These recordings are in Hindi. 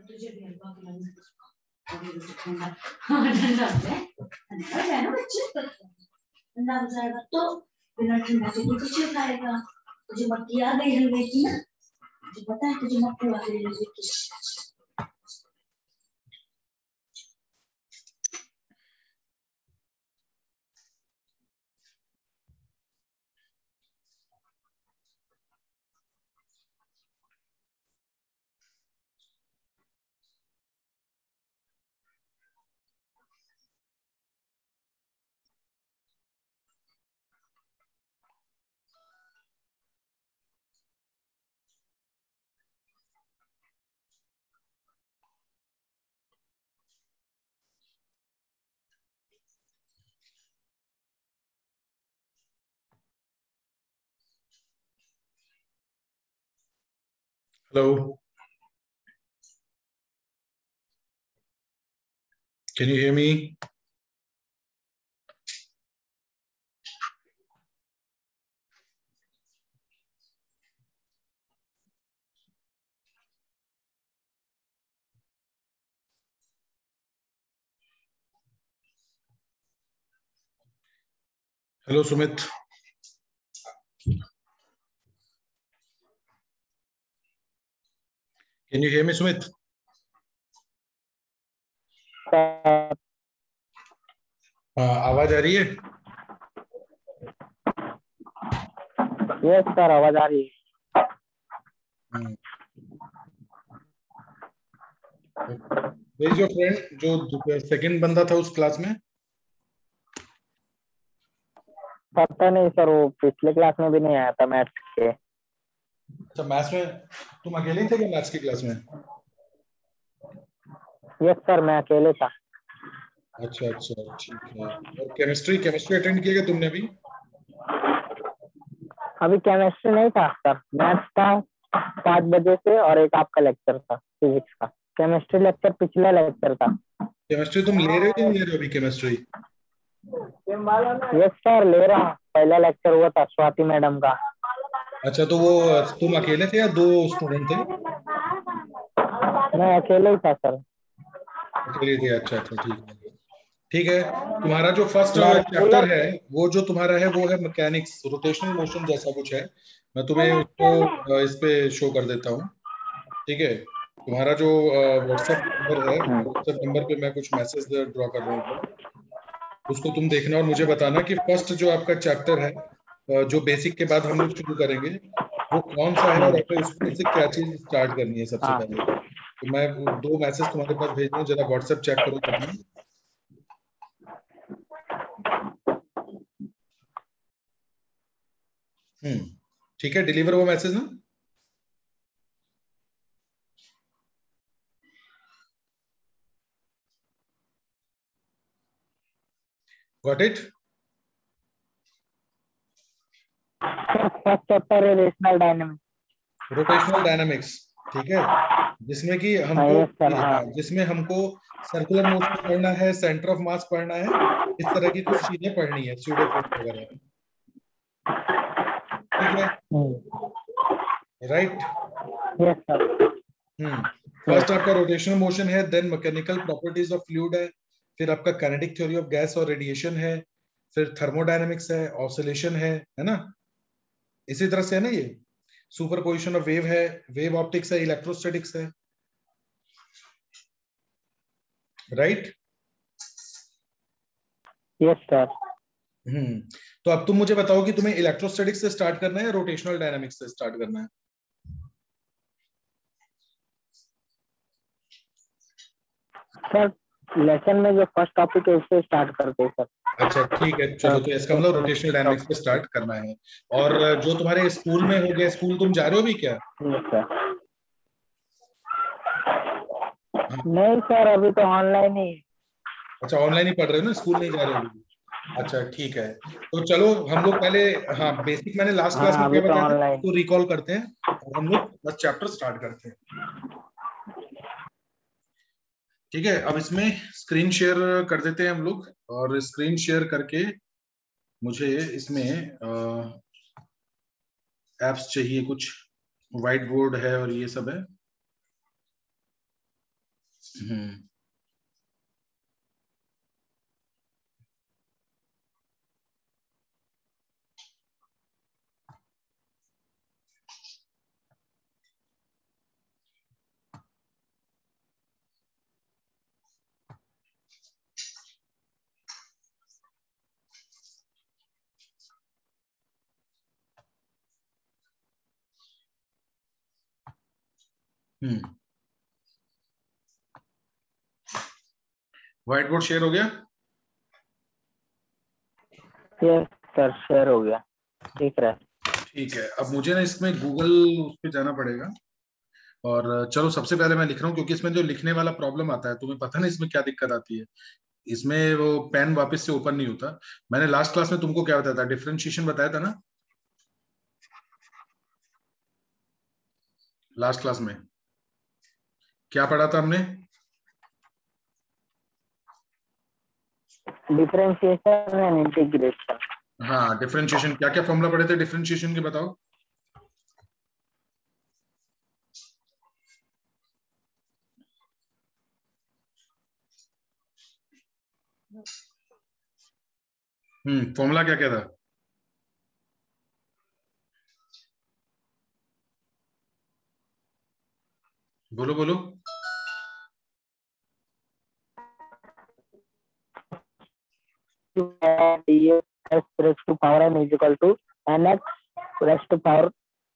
तुझे भी हलवा खिलाने ठंडा ठंडा है ना बच्चे, ठंडा हो जाएगा तो बिना ठंडा के कुछ नहीं खाएगा। तुझे मक्की आ गई हलवे की ना, तुझे पता है तुझे मक्की आ गई हलवे की। Hello, can you hear me? Hello, Sumit. Can you hear me, Sumit? आवाज आ रही है? यस सर, आवाज आ रही है। Where is your friend जो सेकंड बंदा था उस क्लास में? पता नहीं सर, वो पिछले क्लास में भी नहीं आया था मैथ्स के। अच्छा, मैथ्स में तुम अकेले थे क्या मैथ्स की क्लास में? यस सर, मैं अकेले था। अच्छा अच्छा, ठीक है। और केमिस्ट्री अटेंड किया क्या तुमने अभी? अभी केमिस्ट्री नहीं था सर, मैथ्स था 5 बजे से और एक आपका लेक्चर था फिजिक्स का। केमिस्ट्री लेक्चर पिछला लेक्चर था। केमिस्ट्री तुम ले रहे हो कि नहीं ले रहे हो अभी केमिस्ट्री? यस सर, ले रहा हूँ। पहला लेक्चर हुआ था स्वाति मैडम का। अच्छा, तो वो तुम अकेले थे या दो स्टूडेंट थे? मैं अकेले ही था सर। अकेले थे, अच्छा अच्छा, ठीक है। ठीक है, तुम्हारा जो फर्स्ट मैं चैप्टर रेगुलर। है वो जो तुम्हारा है वो है मैकेनिक्स, रोटेशनल मोशन जैसा कुछ है। मैं तुम्हें उसको इस पे शो कर देता हूँ। ठीक है, तुम्हारा जो व्हाट्सएप नंबर है, व्हाट्सएप नंबर पे मैं कुछ मैसेज ड्रॉ कर रहा हूँ, उसको तुम देखना और मुझे बताना कि फर्स्ट जो आपका चैप्टर है, जो बेसिक के बाद हम लोग शुरू करेंगे, वो कौन सा है और हमें उसमें से क्या चीज स्टार्ट करनी है सबसे हाँ पहले। तो मैं 2 मैसेज तुम्हारे पास भेज रहा हूँ, जरा व्हाट्सएप चेक करो अपना। ठीक है, डिलीवर वो मैसेज ना। Got it? फर्स्ट चैप्टर है रोटेशनल डायनामिक्स। रोटेशनल डायनामिक्स, ठीक है। जिसमें कि हमको यस सर। हाँ जिसमें हमको सर्कुलर मोशन पढ़ना है, सेंटर ऑफ मास पढ़ना है, इस तरह की कुछ चीजें पढ़नी है, स्यूडो फोर्स वगैरह। ठीक है, राइट। Yes sir. फर्स्ट आपका रोटेशनल मोशन है, then mechanical properties of fluid है, फिर आपका काइनेटिक थ्योरी ऑफ गैस और रेडिएशन है, फिर थर्मोडायनेमिक्स है, ऑसिलेशन है ना। इसी तरह से है ना ये। सुपरपोजिशन ऑफ वेव है, वेव ऑप्टिक्स है, इलेक्ट्रोस्टैटिक्स है, राइट। Yes sir. तो अब तुम मुझे बताओ कि तुम्हें इलेक्ट्रोस्टैटिक्स से स्टार्ट करना है या रोटेशनल डायनामिक्स से स्टार्ट करना है? सर लेसन में जो फर्स्ट टॉपिक है उससे स्टार्ट करते हैं सर। अच्छा ठीक है, चलो, तो इसका मतलब रोटेशनल डायनामिक्स पे स्टार्ट करना है। और जो तुम्हारे स्कूल में हो गया, स्कूल तुम जा रहे हो भी क्या? Yes sir. हाँ। नहीं सर, अभी तो ऑनलाइन ही। अच्छा, ऑनलाइन ही पढ़ रहे हो ना, स्कूल नहीं जा रहे हो अभी? अच्छा ठीक है, तो चलो हम लोग पहले, हाँ, बेसिक मैंने लास्ट क्लास हाँ में अभी क्या तो बताया था ऑनलाइन। उसको रिकॉल करते हैं और हम लोग बस चैप्टर स्टार्ट करते हैं। ठीक है, अब इसमें स्क्रीन शेयर कर देते हैं हम लोग, और स्क्रीन शेयर करके मुझे इसमें एप्स चाहिए कुछ, व्हाइट बोर्ड है और ये सब है। हम्म व्हाइट बोर्ड शेयर हो गया? यस सर, शेयर हो गया, दिख रहा है। ठीक है, अब मुझे ना इसमें गूगल उस पे जाना पड़ेगा। और चलो सबसे पहले मैं लिख रहा हूँ, क्योंकि इसमें जो लिखने वाला प्रॉब्लम आता है, तुम्हें पता नहीं इसमें क्या दिक्कत आती है। इसमें वो पेन वापस से ओपन नहीं होता। मैंने लास्ट क्लास में तुमको क्या बताया था? डिफरेंशिएशन बताया था ना लास्ट क्लास में? क्या पढ़ा था हमने? Differentiation and integration. हाँ, डिफरेंशिएशन। क्या क्या फॉर्मूला पढ़े थे डिफरेंशिएशन के, बताओ। फॉर्मूला क्या क्या था? बोलो बोलो। dx raised to power n is equal to nx raised to power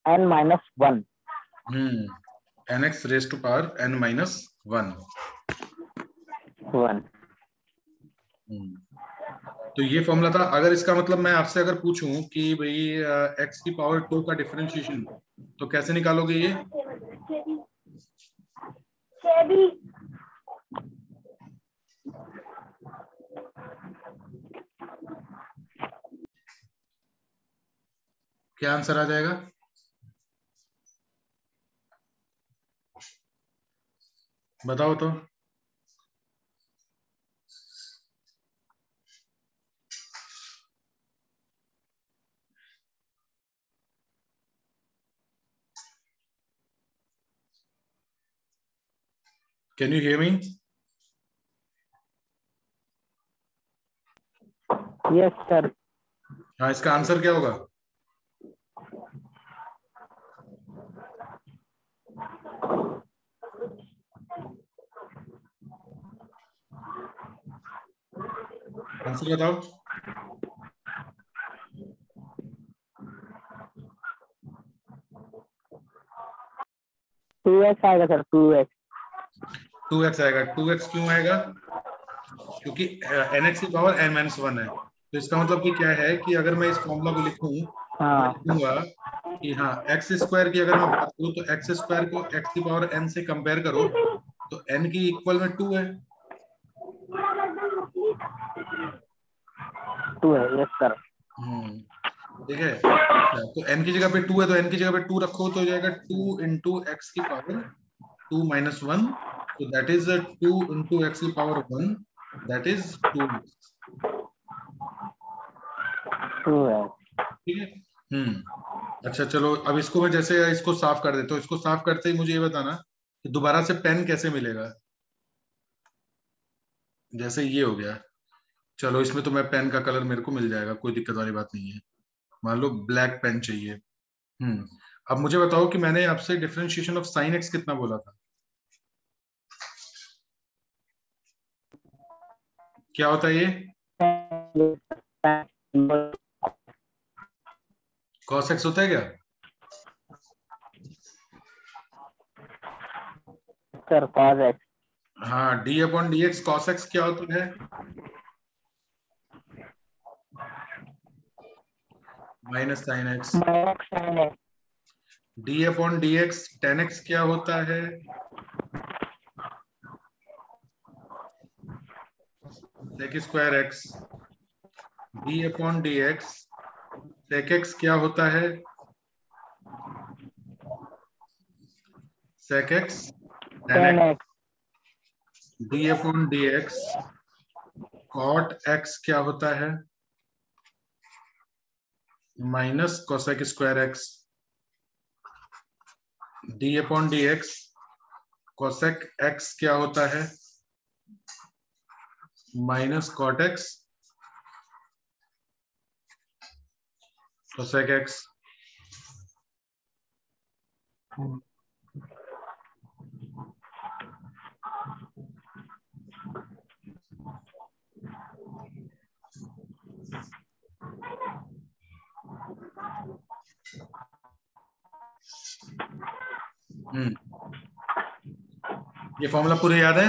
n minus 1. nx raised to power n minus 1। तो ये फॉर्मूला था। अगर इसका मतलब मैं आपसे अगर पूछूं कि भाई x की पावर 2 का डिफरेंशिएशन, तो कैसे निकालोगे ये? क्या आंसर आ जाएगा? बताओ तो। Can you hear me? Yes sir. हाँ, इसका आंसर क्या होगा? आंसर बताओ। 2x आएगा सर, 2x। 2x आएगा। 2x क्यों आएगा? क्योंकि nx की पावर n माइनस 1 है। तो इसका मतलब कि क्या है कि अगर मैं इस फॉर्मूला को लिखूं, मैं लिखूंगा कि हाँ, एक्स स्क्वायर की अगर मैं बात करूं तो एक्स स्क्वायर को एक्स की पावर n से कंपेयर करो तो n की इक्वल में 2 है। 2 है, यस सर। ठीक है, तो n की जगह पे 2 है, तो n की जगह पे 2 रखो तो हो जाएगा 2 इंटू एक्स की पावर 2 माइनस 1। तो दैट इज 2 इंटू एक्स की पावर 1, दैट इज 2x। 2 है। ठीक है। अच्छा चलो, अब इसको मैं जैसे इसको साफ कर देता हूँ। इसको साफ करते ही मुझे ये बताना कि दोबारा से पेन कैसे मिलेगा। जैसे ये हो गया, चलो इसमें तो मैं पेन का कलर मेरे को मिल जाएगा, कोई दिक्कत वाली बात नहीं है। मान लो ब्लैक पेन चाहिए। अब मुझे बताओ कि मैंने आपसे डिफरेंशिएशन ऑफ साइन एक्स कितना बोला था? क्या होता है ये? कॉस एक्स होता है क्या? Sir cos x। हाँ, d upon d x cos x क्या होता है? Minus sine x. Minus sine x। D upon d x tan x क्या होता है? Sec square x. D upon d x sec x क्या होता है? Sec x tan tan x. x। D upon d x cot x क्या होता है? Minus cosec square x. D upon d x cosec x क्या होता है? Minus cot x cosec x. ये फॉर्मूला पूरे याद है?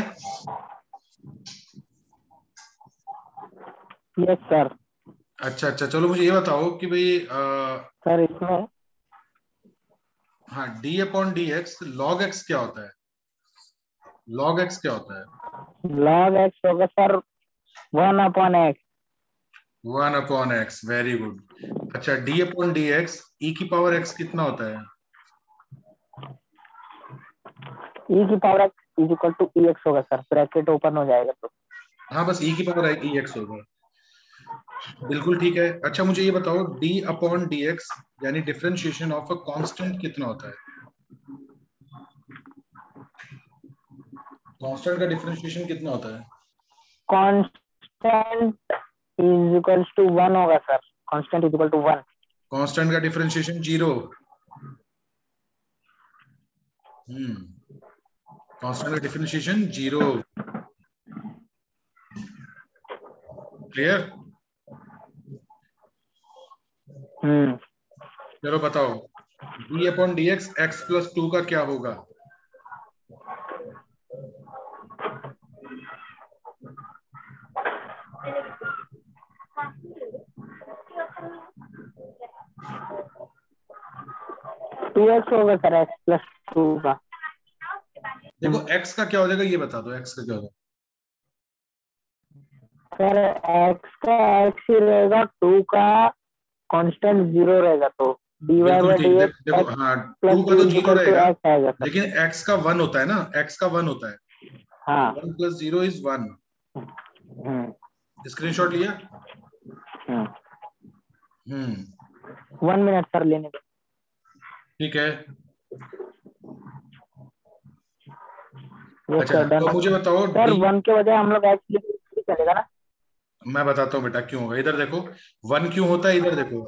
Yes sir. अच्छा अच्छा, चलो मुझे ये बताओ कि भाई सर इसमें हाँ, d upon d x log x क्या होता है? लॉग एक्स क्या होता है? log x होगा sir 1/x। 1/x, very good. अच्छा, d upon d x e की पावर एक्स कितना होता है? e की power x is equal to ex होगा सर, ब्रैकेट ओपन हो जाएगा तो। हाँ, बस ई की पावर ई एक्स होगा। बिल्कुल ठीक है। अच्छा, मुझे ये बताओ डी अपॉन डी एक्स यानी डिफरेंशिएशन ऑफ अ कांस्टेंट कितना होता है? कांस्टेंट का डिफरेंशिएशन कितना होता है? कांस्टेंट इज इक्वल टू 1 होगा sir. Constant is equal to 1। Constant का डिफरेंशिएशन 0। कांस्टेंट का डिफरेंशिएशन 0। क्लियर? चलो बताओ d upon d x x plus 2 का क्या होगा? टू एक्स होगा सर, x प्लस 2 का। देखो x का क्या हो जाएगा ये बता दो, x का क्या होगा? सर x का x ही रहेगा, 2 का कांस्टेंट 0 रहेगा तो dy बिल्कुल बाय ठीक। dx देखो x हाँ, प्लस 2 का 2 तो इज 0 इक्वल टू रहेगा, x आएगा सर। लेकिन x का 1 होता है ना, x का 1 होता है। हाँ 1 प्लस 0 इज 1। स्क्रीनशॉट लिया? 1 मिनट सर लेने दो। ठीक है। यस अच्छा, सर, डन तो मुझे बताओ सर। डी, 1 के बजाय हम लोग x चलेगा ना? मैं बताता हूँ बेटा क्यों होगा। इधर देखो 1 क्यों होता है, इधर देखो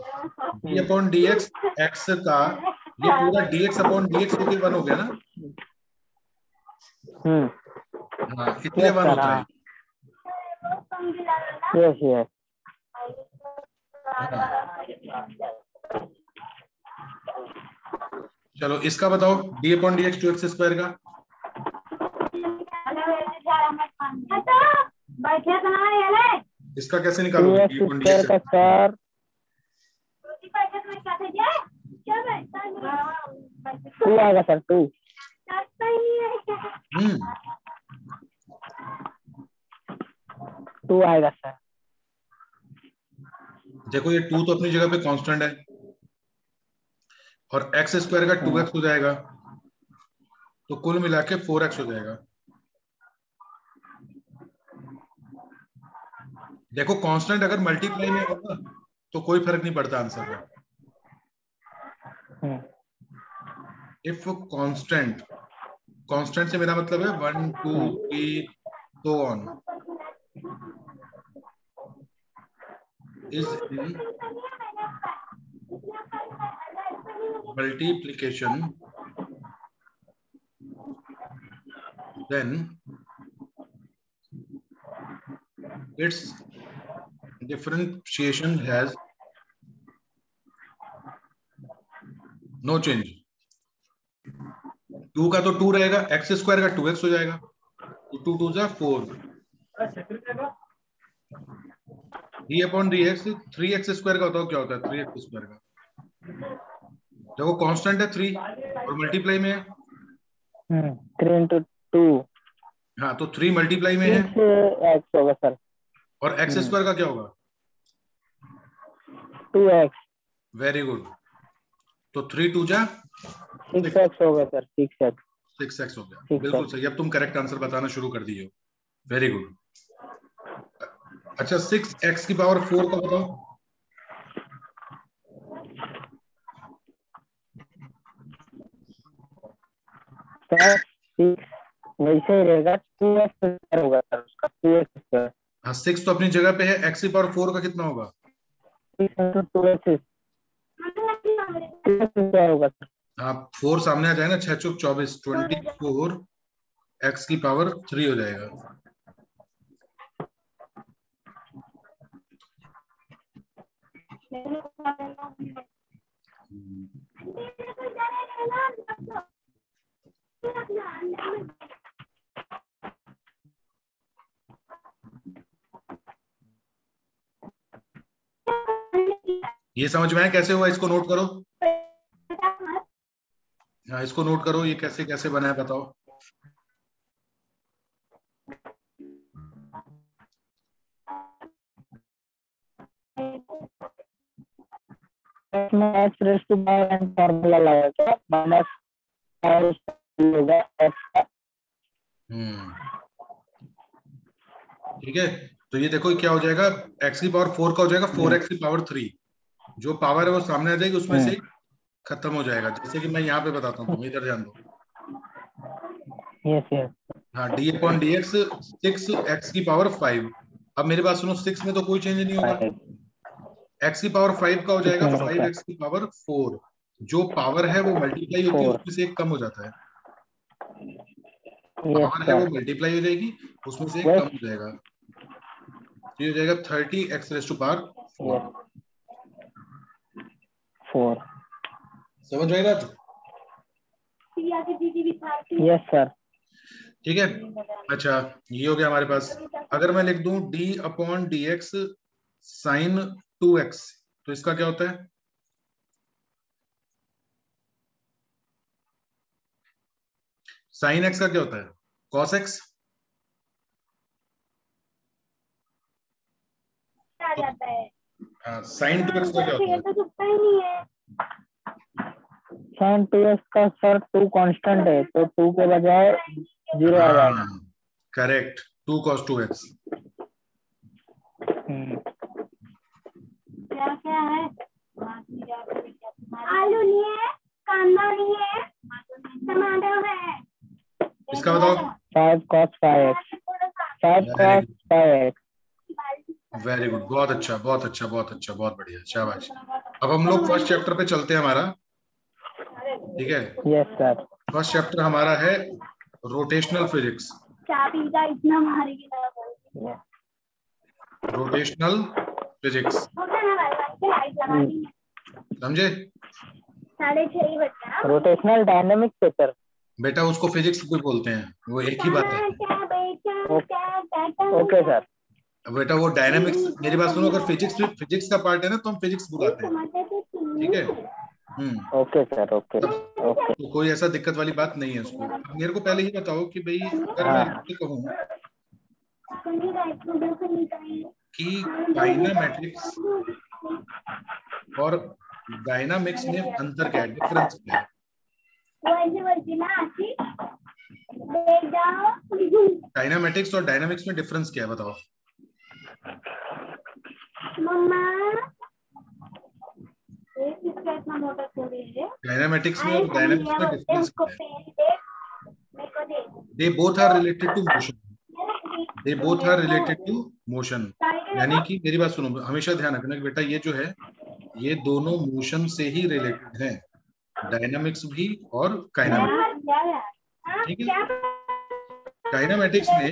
D upon d x x का ये पूरा dx अपॉन dx होके 1 हो गया ना। हाँ, इसलिए यस 1 सर। होता है। हाँ यस यस। हाँ, चलो इसका बताओ d upon d x 2x square का। इसका कैसे निकालोगे D 2x upon D square x? का सर 2 आएगा सर, 2। हम्म 2 आएगा सर। देखो ये 2 तो अपनी जगह पे कांस्टेंट है और एक्स स्क्वायर का 2x हो जाएगा, तो कुल मिला के 4x हो जाएगा। देखो कांस्टेंट अगर मल्टीप्लाई में होगा तो कोई फर्क नहीं पड़ता आंसर में। इफ कांस्टेंट, कांस्टेंट से मेरा मतलब है 1 2 3 so on is in multiplication, then its differentiation has no change। 2 का तो 2 रहेगा, एक्स स्क्वायर का 2x हो जाएगा, तो 2 2 जा 4। D upon d x 3x square का बताओ क्या होता है? 3x स्क्वायर का देखो कांस्टेंट है 3 और मल्टीप्लाई में है। 3 into 2 हाँ, तो 3 मल्टीप्लाई में है 6x होगा सर। और एक्स स्क्वायर का क्या होगा? 2x। Very good. तो 3 2 जा 6x होगा सर, 6x। 6x हो गया। 6x। बिल्कुल सही, अब तुम करेक्ट आंसर बताना शुरू कर दिए हो। Very good. अच्छा 6x की पावर 4 का बताओ। सर 6 वैसे ही रहेगा, 2x होगा सर उसका, 2x। हाँ 6 तो अपनी जगह पे है, x की पावर 4 का कितना होगा? 2x होगा सर। हाँ 4 सामने आ जाएगा, 6 चौक 24, 24 x की पावर 3 हो जाएगा। ये समझ में आया कैसे हुआ? इसको नोट करो। हाँ इसको नोट करो, ये कैसे कैसे बना है बताओ। इसमें x raise to power n formula लगा के माइनस होगा x का। ठीक है, तो ये देखो क्या हो जाएगा, x की पावर 4 का हो जाएगा 4x की पावर 3। जो पावर है वो सामने आ जाएगी, उसमें से खत्म हो जाएगा। जैसे कि मैं यहाँ पे बताता हूँ, तुम इधर ध्यान दो। Yes yes. हाँ d अपॉन dx 6x की पावर 5। अब मेरी बात सुनो, 6 में तो कोई चेंज नहीं होगा, x की पावर 5 का हो जाएगा 5x की पावर 4। जो पावर है वो मल्टीप्लाई होती है, उसमें से एक कम हो जाता है। पावर है वो मल्टीप्लाई हो जाएगी, उसमें से एक कम हो जाएगा, तो ये हो जाएगा 30x रेज़ टू पावर 4। समझ में आई बात? Yes sir. ठीक है, अच्छा ये हो गया हमारे पास। अगर मैं लिख दूं d upon dx sign 2x, तो इसका क्या होता है? साइन x का क्या होता है? cos x। साइन 2x का क्या होता है? साइन 2x का सर 2 कांस्टेंट है, तो 2 के बजाय 0 आ जाएगा। Correct, 2 cos 2x। क्या क्या है? आलू लिए, कांदा लिए, टमाटर है। इसका बताओ। 5 cos 5x, 5 cos 5x। Very good, बहुत अच्छा बहुत अच्छा बहुत अच्छा, बहुत बढ़िया, शाबाश। अब हम लोग फर्स्ट चैप्टर पे चलते हैं हमारा, ठीक है? Yes sir. फर्स्ट चैप्टर हमारा है रोटेशनल फिजिक्स। रोटेशनल फिजिक्स, समझे? 6:30 रोटेशनल डायनेमिक्स है सर। बेटा उसको फिजिक्स भी बोलते हैं, वो एक ही बात है। Okay sir. बेटा वो डायनामिक्स, मेरी बात सुनो, अगर फिजिक्स का पार्ट है ना तो हम फिजिक्स बुलाते हैं, ठीक है? Okay sir. Okay okay. तो कोई ऐसा दिक्कत वाली बात नहीं है उसको। अब मेरे को पहले ये बताओ कि भाई अगर मैं आपसे कहूँ कि काइनेमैटिक्स और डायनामिक्स में अंतर क्या है, डिफरेंस क्या है? काइनेमैटिक्स और डायनामिक्स में डिफरेंस क्या है बताओ? काइनेमैटिक्स में और डायनामिक्स में डिफरेंस क्या है? They both are related to motion, they both are related to motion. यानी कि मेरी बात सुनो, हमेशा ध्यान रखना कि बेटा ये जो है ये दोनों मोशन से ही रिलेटेड है, डायनामिक्स भी और काइनेमैटिक्स, ठीक है? काइनेमैटिक्स में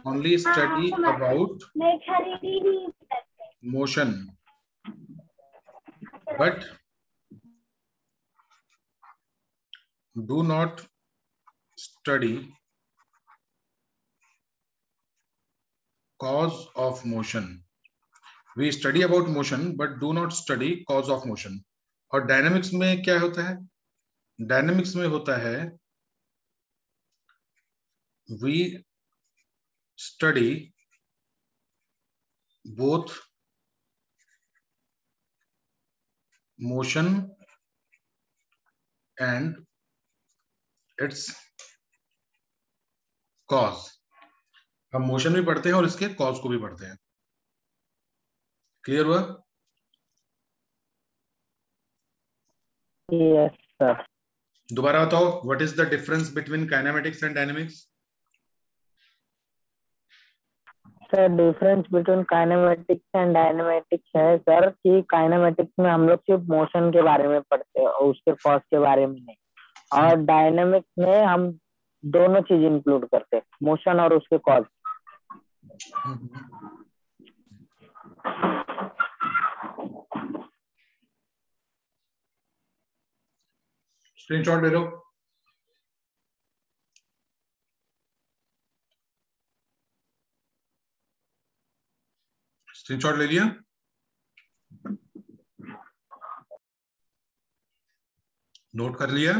only study about motion, but do not study cause of motion. We study about motion but do not study cause of motion. और डायनामिक्स में क्या होता है? डायनामिक्स में होता है we study both motion and its cause। हम मोशन भी पढ़ते हैं और इसके कॉज को भी पढ़ते हैं। क्लियर हुआ? Yes sir. दोबारा बताओ, what is the difference between kinematics and dynamics? Sir difference between kinematics and dynamics है सर कि काइनेमेटिक्स में हम लोग सिर्फ मोशन के बारे में पढ़ते हैं और उसके कॉज के बारे में नहीं, और डायनेमिक्स में हम दोनों चीज इंक्लूड करते हैं, मोशन और उसके कॉज। स्क्रीनशॉट ले लो। स्क्रीनशॉट ले लिया? नोट कर लिया?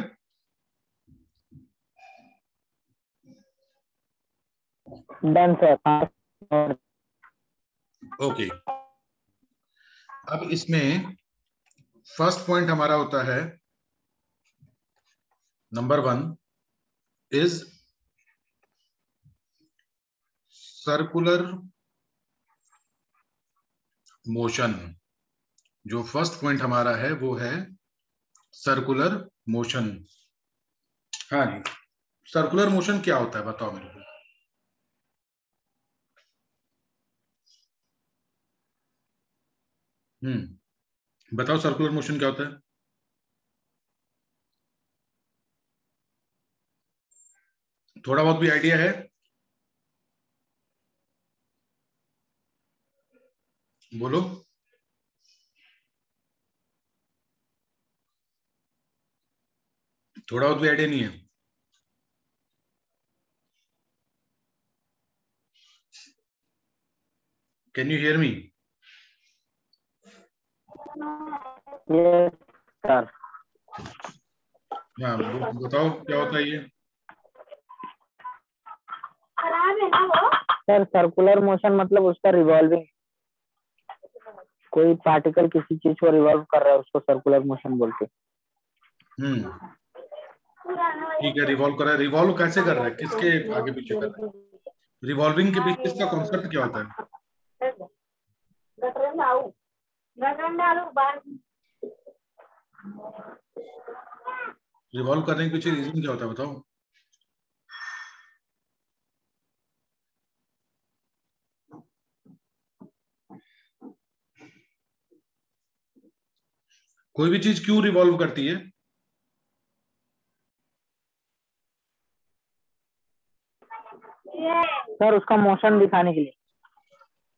Done sir. ओके, अब इसमें फर्स्ट पॉइंट हमारा होता है, नंबर 1 इज सर्कुलर मोशन। जो फर्स्ट पॉइंट हमारा है वो है सर्कुलर मोशन। हाँ जी, सर्कुलर मोशन क्या होता है बताओ मेरे को। बताओ सर्कुलर मोशन क्या होता है? थोड़ा बहुत भी आइडिया है? बोलो। थोड़ा बहुत भी आइडिया नहीं है? Can you hear me? Yes sir. हाँ, बताओ क्या होता है ये? सर सर्कुलर मोशन मतलब उसका रिवॉल्विंग, कोई पार्टिकल किसी चीज को रिवॉल्व कर रहा है उसको सर्कुलर मोशन बोलते हैं। ठीक है, रिवॉल्व कर रहा है। रिवॉल्व कैसे कर रहा है, किसके आगे पीछे कर रहा है? रिवॉल्विंग के पीछे इसका कॉन्सेप्ट क्या होता है? रिवॉल्व करने के पीछे रीजन क्या होता है बताओ? कोई भी चीज क्यों रिवॉल्व करती है? सर उसका मोशन दिखाने के लिए।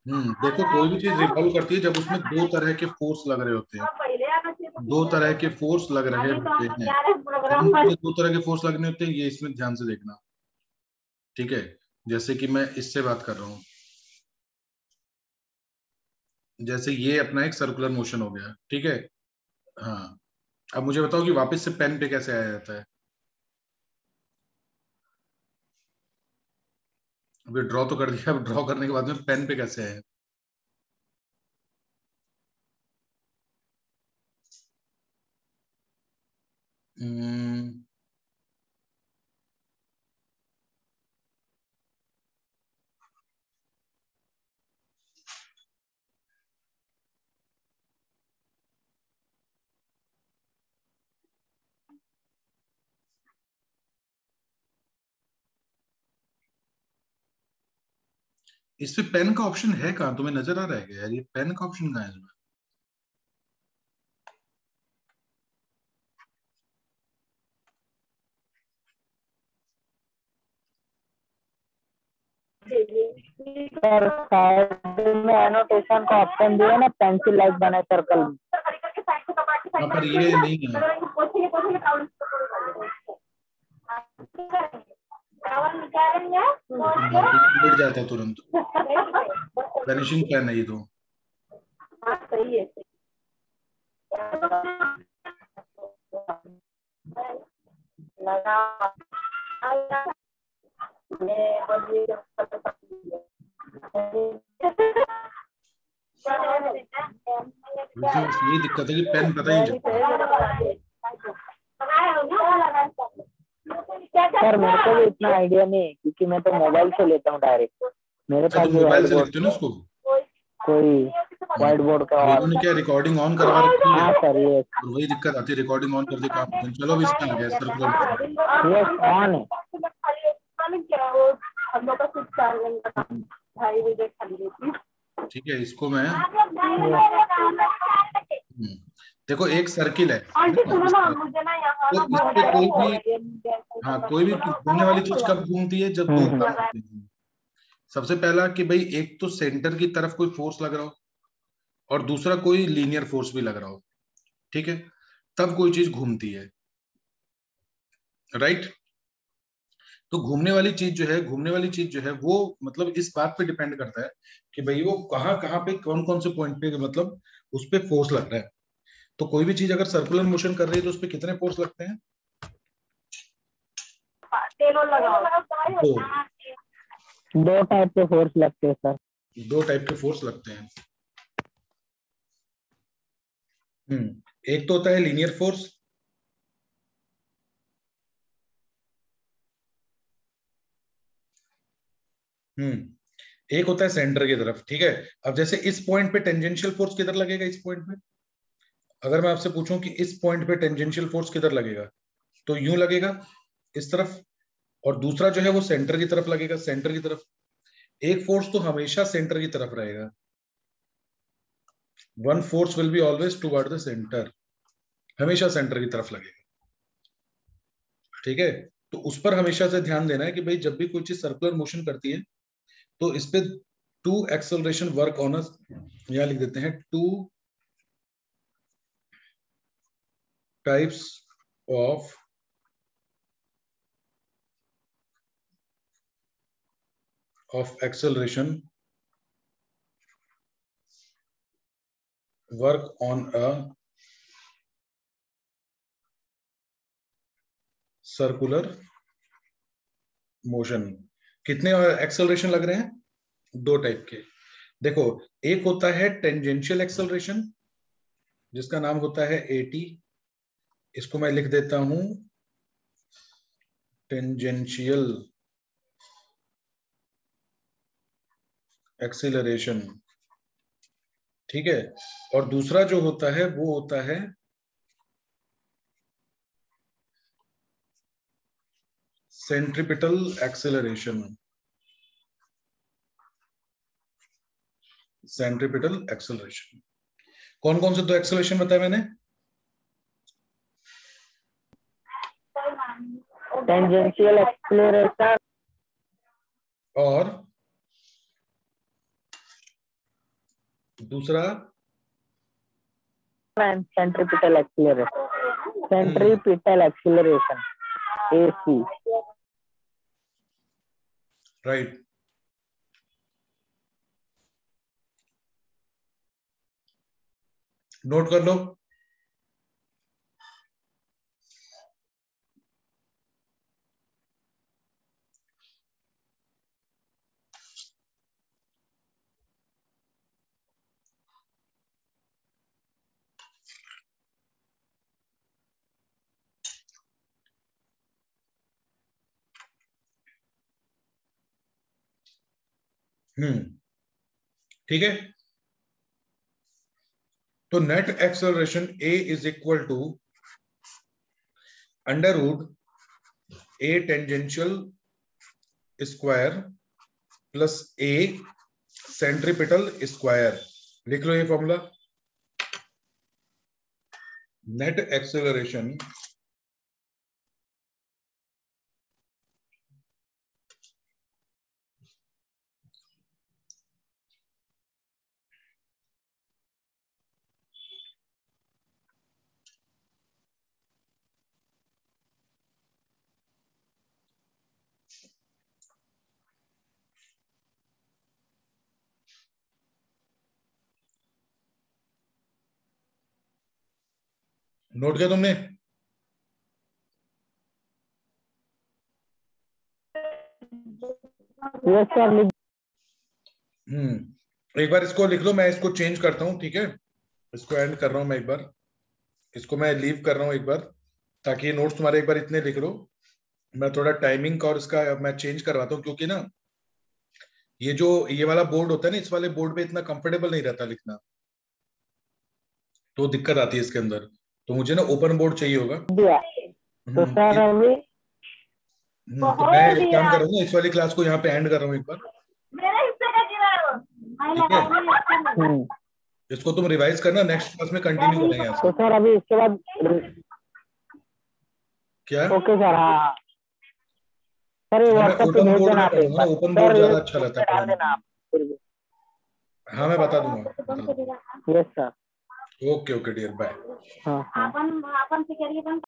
देखो, कोई भी चीज रिवॉल्व करती है जब उसमें दो तरह के फोर्स लग रहे होते हैं। दो तरह के फोर्स लग रहे होते हैं। दो तरह के फोर्स लगने होते हैं, ये इसमें ध्यान से देखना। ठीक है, जैसे कि मैं इससे बात कर रहा हूं, जैसे ये अपना एक सर्कुलर मोशन हो गया, ठीक है। हाँ, अब मुझे बताओ कि वापस से पेन पे कैसे आया जाता है? अभी ड्रॉ तो कर दिया, अब ड्रॉ करने के बाद में पेन पे कैसे आया? हम्म, इसमें पेन का ऑप्शन है कहाँ? तुम्हें नजर आ रहा है क्या यार? ये पेन का ऑप्शन कहाँ है इसमें? सर साइड में एनोटेशन का ऑप्शन दिया ना, पेंसिल लाइक बनाए सर्कल में। हाँ, पर ये नहीं है। मिट जाता है तुरंत। वैनिशिंग पेन है ये तो। ये दिक्कत है कि पेन पता ही नहीं चलता। सर मेरे को भी इतना आइडिया नहीं है क्योंकि मैं तो मोबाइल से लेता हूँ डायरेक्ट। मेरे पास तुम जो मोबाइल से हेडबोर्ड लिखते हो ना उसको? कोई व्हाइट बोर्ड का और इन्होंने क्या रिकॉर्डिंग ऑन करवा रखी है हाँ सर ये और वही दिक्कत आती है, रिकॉर्डिंग ऑन कर दे काम नहीं। चलो अब इसमें आ गया सर्कुलर ये ऑन है। ठीक है, इसको मैं देखो एक सर्किल है तो इस पे कोई भी, हाँ कोई भी घूमने वाली चीज कब घूमती है, जब दो काम होते हैं। सबसे पहला कि भाई एक तो सेंटर की तरफ कोई फोर्स लग रहा हो और दूसरा कोई लीनियर फोर्स भी लग रहा हो, ठीक है, तब कोई चीज घूमती है, राइट। तो घूमने वाली चीज जो है वो मतलब इस बात पे डिपेंड करता है कि भाई वो कहाँ कहाँ पे कौन कौन से पॉइंट पे मतलब उस पे फोर्स लग रहा है। तो कोई भी चीज अगर सर्कुलर मोशन कर रही है तो उस पे कितने फोर्स लगते हैं? दो। दो टाइप के फोर्स लगते हैं सर। दो टाइप के फोर्स लगते हैं। एक तो होता है लीनियर फोर्स, एक होता है सेंटर की तरफ, ठीक है। अब जैसे इस पॉइंट पे टेंजेंशियल फोर्स किधर लगेगा, इस पॉइंट पे अगर मैं आपसे पूछूं कि इस पॉइंट पे टेंजेंशियल फोर्स किधर लगेगा, तो यूं लगेगा इस तरफ, और दूसरा जो है वो सेंटर की तरफ लगेगा, सेंटर की तरफ। एक फोर्स तो हमेशा सेंटर की तरफ रहेगा, one force will be always toward the centre, हमेशा सेंटर की तरफ लगेगा, ठीक है। तो उस पर हमेशा से ध्यान देना है कि भाई जब भी कोई चीज सर्कुलर मोशन करती है तो इस पे two acceleration work on us, यहां लिख देते हैं two types of acceleration work on a circular motion. कितने एक्सेलरेशन लग रहे हैं? दो टाइप के। देखो एक होता है टेंजेंशियल एक्सेलरेशन जिसका नाम होता है एटी, इसको मैं लिख देता हूं टेंजेंशियल एक्सेलरेशन, ठीक है। और दूसरा जो होता है वो होता है सेंट्रीपिटल एक्सेलरेशन, सेंट्रीपिटल एक्सेलरेशन। कौन कौन से दो एक्सेलरेशन बताए मैंने? टेंजेंशियल एक्सेलरेशन और दूसरा centripetal acceleration, centripetal acceleration AC। Right. Note कर लो। ठीक है। तो net acceleration A is equal to under root A tangential square plus A centripetal square. लिख लो ये फॉर्मूला। नेट एक्सेलरेशन नोट किया तुमने? Yes sir. एक बार इसको लिख लो, मैं इसको चेंज करता हूं, ठीक है। इसको एंड कर रहा हूं मैं एक बार, इसको मैं लीव कर रहा हूं एक बार, ताकि ये नोट्स तुम्हारे एक बार इतने लिख लो। मैं थोड़ा टाइमिंग का और इसका मैं चेंज करवाता हूँ, क्योंकि ना ये जो ये वाला बोर्ड होता है ना, इस वाले बोर्ड पे इतना कंफर्टेबल नहीं रहता लिखना, तो दिक्कत आती है इसके अंदर। तो मुझे ना ओपन बोर्ड चाहिए होगा। तो सर अभी तो मैं एक काम कर रहा हूँ, इस वाली क्लास को यहाँ पे एंड कर रहा हूँ एक बार, ठीक है? इसको तुम रिवाइज करना, नेक्स्ट क्लास में कंटिन्यू करेंगे यहाँ से। तो सर अभी इसके बाद क्या? Okay sir. हाँ सर, ये मैं व्हाट्सएप पे ओपन भेज बोर्ड देना में आप एक पढ़ूंगा ना, बार ओपन सर, बोर्ड ये ज्यादा अच्छा रहता है डाल पढ़ाने देना में। आप फिर भी। हाँ मैं बता दूंगा। Yes sir. Okay okay dear, bye. हाँ हाँ।